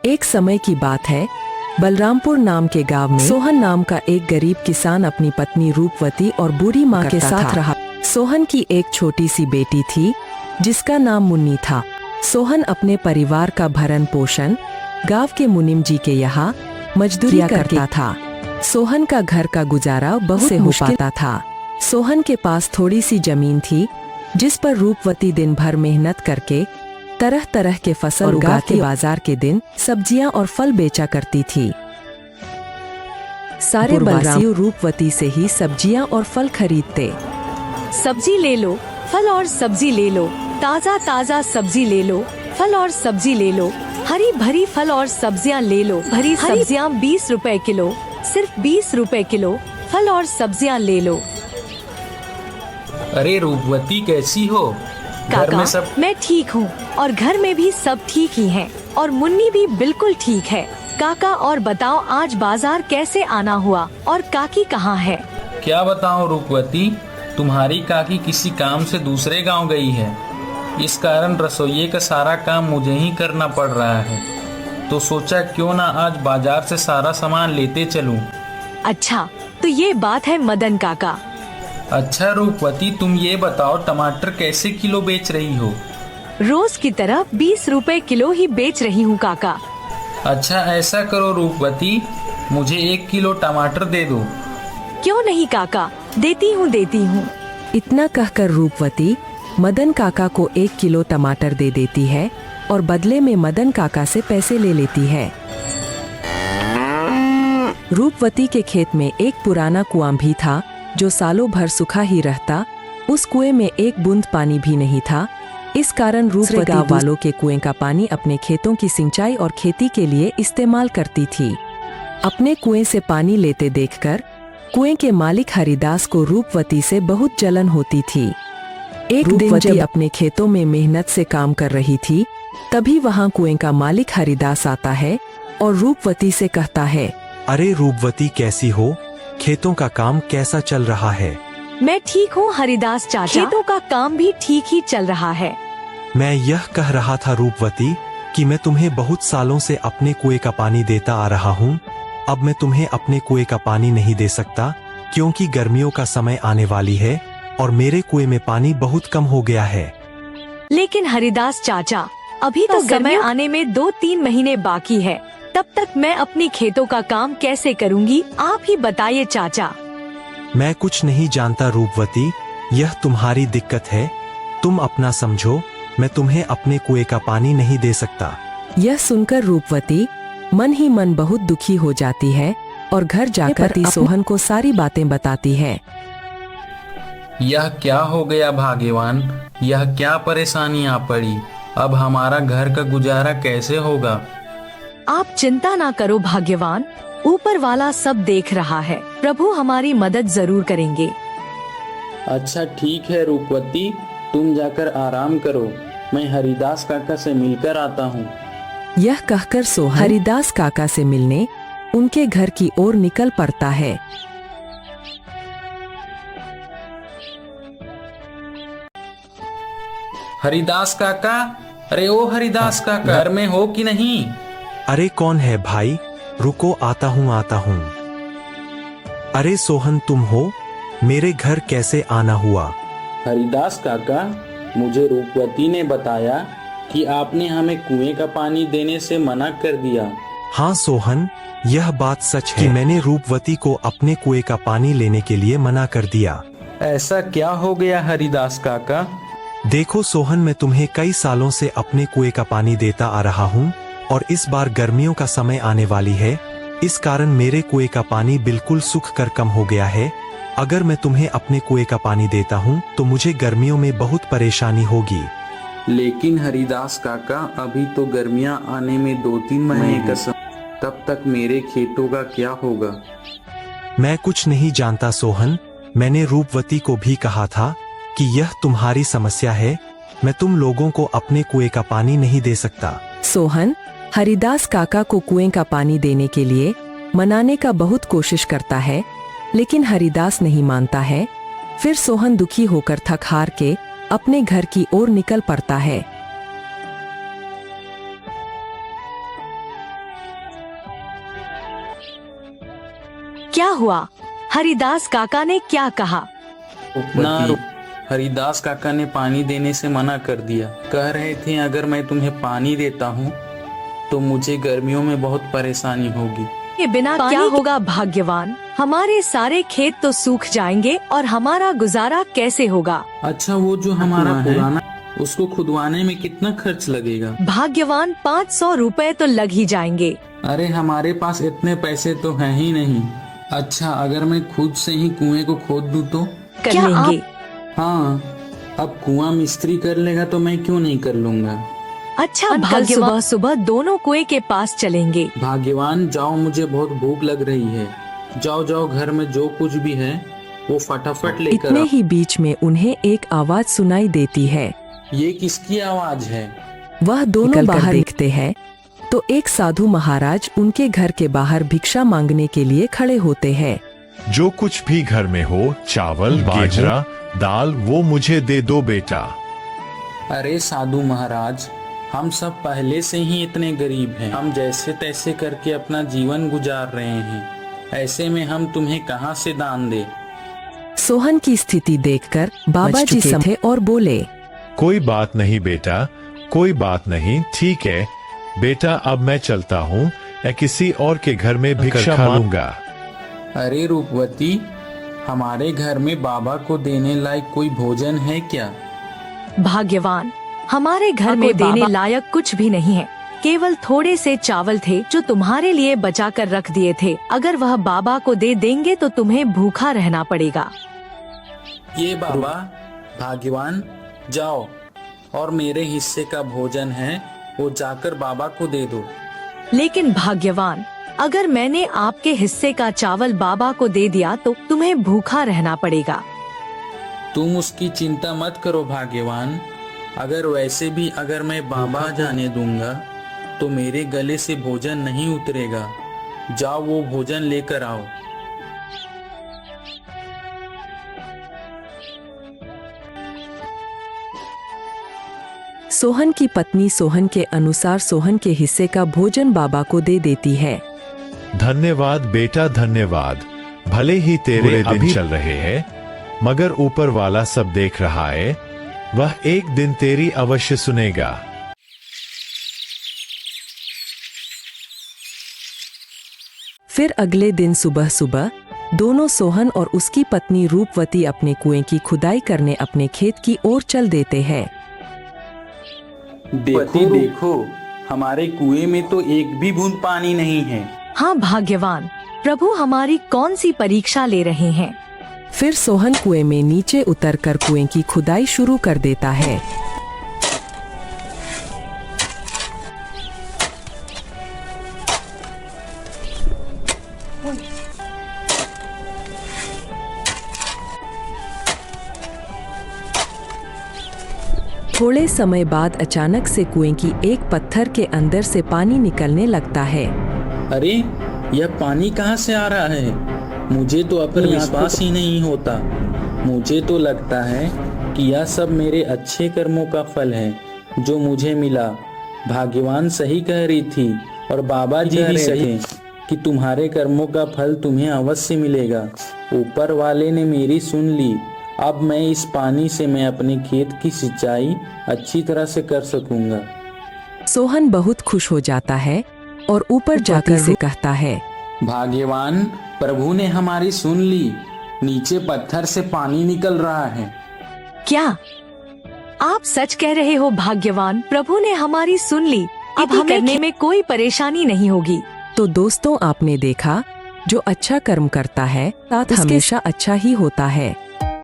एक समय की बात है, बलरामपुर नाम के गांव में सोहन नाम का एक गरीब किसान अपनी पत्नी रूपवती और बूढ़ी माँ के साथ रहा। सोहन की एक छोटी सी बेटी थी जिसका नाम मुन्नी था। सोहन अपने परिवार का भरण पोषण गांव के मुनीम जी के यहाँ मजदूरी करता था। सोहन का घर का गुजारा बहुत से हो पाता था। सोहन के पास थोड़ी सी जमीन थी जिस पर रूपवती दिन भर मेहनत करके तरह तरह के फसल उगा के बाजार के दिन सब्जियां और फल बेचा करती थी। सारे बलराम रूपवती से ही सब्जियां और फल खरीदते। सब्जी ले लो, फल और सब्जी ले लो, ताजा ताजा सब्जी ले लो, फल और सब्जी ले लो, हरी भरी फल और सब्जियां ले लो। भरी सब्जियां 20 रुपए किलो, सिर्फ 20 रुपए किलो, फल और सब्जियां ले लो। अरे रूपवती कैसी हो? घर काका, में सब मैं ठीक हूँ और घर में भी सब ठीक ही हैं और मुन्नी भी बिल्कुल ठीक है। काका और बताओ आज बाजार कैसे आना हुआ और काकी कहाँ है? क्या बताऊं रूपवती, तुम्हारी काकी किसी काम से दूसरे गांव गई है। इस कारण रसोइये का सारा काम मुझे ही करना पड़ रहा है, तो सोचा क्यों ना आज बाजार से सारा सामान लेते चलूं। अच्छा, तो ये बात है मदन काका। अच्छा रूपवती, तुम ये बताओ टमाटर कैसे किलो बेच रही हो? रोज की तरह 20 रुपए किलो ही बेच रही हूँ काका। अच्छा ऐसा करो रूपवती, मुझे 1 किलो टमाटर दे दो। क्यों नहीं काका, देती हूँ। इतना कहकर रूपवती मदन काका को 1 किलो टमाटर दे देती है और बदले में मदन काका से पैसे ले लेती है। रूपवती के खेत में एक पुराना कुआं भी था जो सालों भर सूखा ही रहता। उस कुएं में एक बूंद पानी भी नहीं था। इस कारण रूपवती गांव वालों के कुएं का पानी अपने खेतों की सिंचाई और खेती के लिए इस्तेमाल करती थी। अपने कुएं से पानी लेते देखकर कुएं के मालिक हरिदास को रूपवती से बहुत जलन होती थी। एक दिन जब अपने खेतों में मेहनत से काम कर रही थी, तभी वहां कुएं का मालिक हरिदास आता है और रूपवती से कहता है, अरे रूपवती कैसी हो? खेतों का काम कैसा चल रहा है? मैं ठीक हूँ हरिदास चाचा, खेतों का काम भी ठीक ही चल रहा है। मैं यह कह रहा था रूपवती कि मैं तुम्हें बहुत सालों से अपने कुएं का पानी देता आ रहा हूँ। अब मैं तुम्हें अपने कुएं का पानी नहीं दे सकता क्योंकि गर्मियों का समय आने वाली है और मेरे कुएं में पानी बहुत कम हो गया है। लेकिन हरिदास चाचा, अभी तो समय आने में 2-3 महीने बाकी है, तब तक मैं अपनी खेतों का काम कैसे करूंगी? आप ही बताइए चाचा। मैं कुछ नहीं जानता रूपवती, यह तुम्हारी दिक्कत है, तुम अपना समझो। मैं तुम्हें अपने कुएं का पानी नहीं दे सकता। यह सुनकर रूपवती मन ही मन बहुत दुखी हो जाती है और घर जाकर पति सोहन को सारी बातें बताती है। यह क्या हो गया भाग्यवान, यह क्या परेशानी आ पड़ी? अब हमारा घर का गुजारा कैसे होगा? आप चिंता ना करो भाग्यवान, ऊपर वाला सब देख रहा है। प्रभु हमारी मदद जरूर करेंगे। अच्छा ठीक है रूपवती, तुम जाकर आराम करो, मैं हरिदास काका से मिलकर आता हूँ। यह कहकर सोहन हरिदास काका से मिलने उनके घर की ओर निकल पड़ता है। हरिदास काका, अरे ओ हरिदास काका, घर में हो कि नहीं? अरे कौन है भाई? रुको आता हूँ। अरे सोहन तुम हो? मेरे घर कैसे आना हुआ? हरिदास काका, मुझे रूपवती ने बताया कि आपने हमें कुएं का पानी देने से मना कर दिया। हाँ सोहन, यह बात सच है कि मैंने रूपवती को अपने कुएं का पानी लेने के लिए मना कर दिया। ऐसा क्या हो गया हरिदास काका? देखो सोहन, मैं तुम्हें कई सालों से अपने कुएं का पानी देता आ रहा हूँ और इस बार गर्मियों का समय आने वाली है, इस कारण मेरे कुएं का पानी बिल्कुल सूख कर कम हो गया है। अगर मैं तुम्हें अपने कुएं का पानी देता हूँ तो मुझे गर्मियों में बहुत परेशानी होगी। लेकिन हरिदास काका, अभी तो गर्मियाँ आने में 2-3 महीने का समय, तब तक मेरे खेतों का क्या होगा? मैं कुछ नहीं जानता सोहन, मैंने रूपवती को भी कहा था कि यह तुम्हारी समस्या है, मैं तुम लोगों को अपने कुएं का पानी नहीं दे सकता। सोहन हरिदास काका को कुएं का पानी देने के लिए मनाने का बहुत कोशिश करता है, लेकिन हरिदास नहीं मानता है। फिर सोहन दुखी होकर थक हार के अपने घर की ओर निकल पड़ता है। क्या हुआ? हरिदास काका ने क्या कहा? ना, हरिदास काका ने पानी देने से मना कर दिया। कह रहे थे अगर मैं तुम्हें पानी देता हूँ तो मुझे गर्मियों में बहुत परेशानी होगी। ये बिना क्या होगा भाग्यवान? हमारे सारे खेत तो सूख जाएंगे और हमारा गुजारा कैसे होगा? अच्छा, वो जो हमारा पुराना उसको खुदवाने में कितना खर्च लगेगा? भाग्यवान 500 रुपए तो लग ही जाएंगे। अरे हमारे पास इतने पैसे तो हैं ही नहीं। अच्छा, अगर मैं खुद से ही कुएं को खोद दूं तो? कर लेंगे। हाँ, अब कुआं मिस्त्री कर लेगा तो मैं क्यों नहीं कर लूंगा। अच्छा, कल सुबह सुबह दोनों कुएं के पास चलेंगे। भाग्यवान जाओ, मुझे बहुत भूख लग रही है। जाओ जाओ, घर में जो कुछ भी है वो फटाफट लेकर इतने आओ। ही बीच में उन्हें एक आवाज सुनाई देती है। ये किसकी आवाज है? वह दोनों बाहर देखते हैं तो एक साधु महाराज उनके घर के बाहर भिक्षा मांगने के लिए खड़े होते हैं। जो कुछ भी घर में हो, चावल, बाजरा, दाल, वो मुझे दे दो बेटा। अरे साधु महाराज, हम सब पहले से ही इतने गरीब हैं। हम जैसे तैसे करके अपना जीवन गुजार रहे हैं। ऐसे में हम तुम्हें कहाँ से दान दे? सोहन की स्थिति देखकर बाबा जी समझे और बोले, कोई बात नहीं बेटा, कोई बात नहीं, ठीक है बेटा, अब मैं चलता हूँ। मैं किसी और के घर में भिक्षा मांगूंगा। अरे रूपवती, हमारे घर में बाबा को देने लायक कोई भोजन है क्या? भाग्यवान, हमारे घर में देने लायक कुछ भी नहीं है। केवल थोड़े से चावल थे जो तुम्हारे लिए बचा कर रख दिए थे। अगर वह बाबा को दे देंगे तो तुम्हें भूखा रहना पड़ेगा। ये बाबा, भाग्यवान जाओ और मेरे हिस्से का भोजन है वो जाकर बाबा को दे दो। लेकिन भाग्यवान, अगर मैंने आपके हिस्से का चावल बाबा को दे दिया तो तुम्हें भूखा रहना पड़ेगा। तुम उसकी चिंता मत करो भाग्यवान। अगर वैसे भी अगर मैं बाबा जाने दूंगा तो मेरे गले से भोजन नहीं उतरेगा। जाओ वो भोजन लेकर आओ। सोहन की पत्नी सोहन के अनुसार सोहन के हिस्से का भोजन बाबा को दे देती है। धन्यवाद बेटा, धन्यवाद। भले ही तेरे दिन चल रहे हैं, मगर ऊपर वाला सब देख रहा है। वह एक दिन तेरी अवश्य सुनेगा। फिर अगले दिन सुबह सुबह दोनों सोहन और उसकी पत्नी रूपवती अपने कुएं की खुदाई करने अपने खेत की ओर चल देते हैं। देखो देखो, हमारे कुएं में तो एक भी बूंद पानी नहीं है। हाँ भाग्यवान, प्रभु हमारी कौन सी परीक्षा ले रहे हैं? फिर सोहन कुएं में नीचे उतरकर कुएं की खुदाई शुरू कर देता है। थोड़े समय बाद अचानक से कुएं की एक पत्थर के अंदर से पानी निकलने लगता है। अरे यह पानी कहाँ से आ रहा है? मुझे तो अपना विश्वास ही नहीं होता। मुझे तो लगता है कि यह सब मेरे अच्छे कर्मों का फल है जो मुझे मिला। भाग्यवान सही कह रही थी और बाबा जी भी सही कि तुम्हारे कर्मों का फल तुम्हें अवश्य मिलेगा। ऊपर वाले ने मेरी सुन ली। अब मैं इस पानी से मैं अपने खेत की सिंचाई अच्छी तरह से कर सकूंगा। सोहन बहुत खुश हो जाता है और ऊपर जाकर से कहता है, भाग्यवान, प्रभु ने हमारी सुन ली। नीचे पत्थर से पानी निकल रहा है। क्या आप सच कह रहे हो भाग्यवान? प्रभु ने हमारी सुन ली। अब हमें करने में कोई परेशानी नहीं होगी। तो दोस्तों, आपने देखा जो अच्छा कर्म करता है साथ हमेशा अच्छा ही होता है।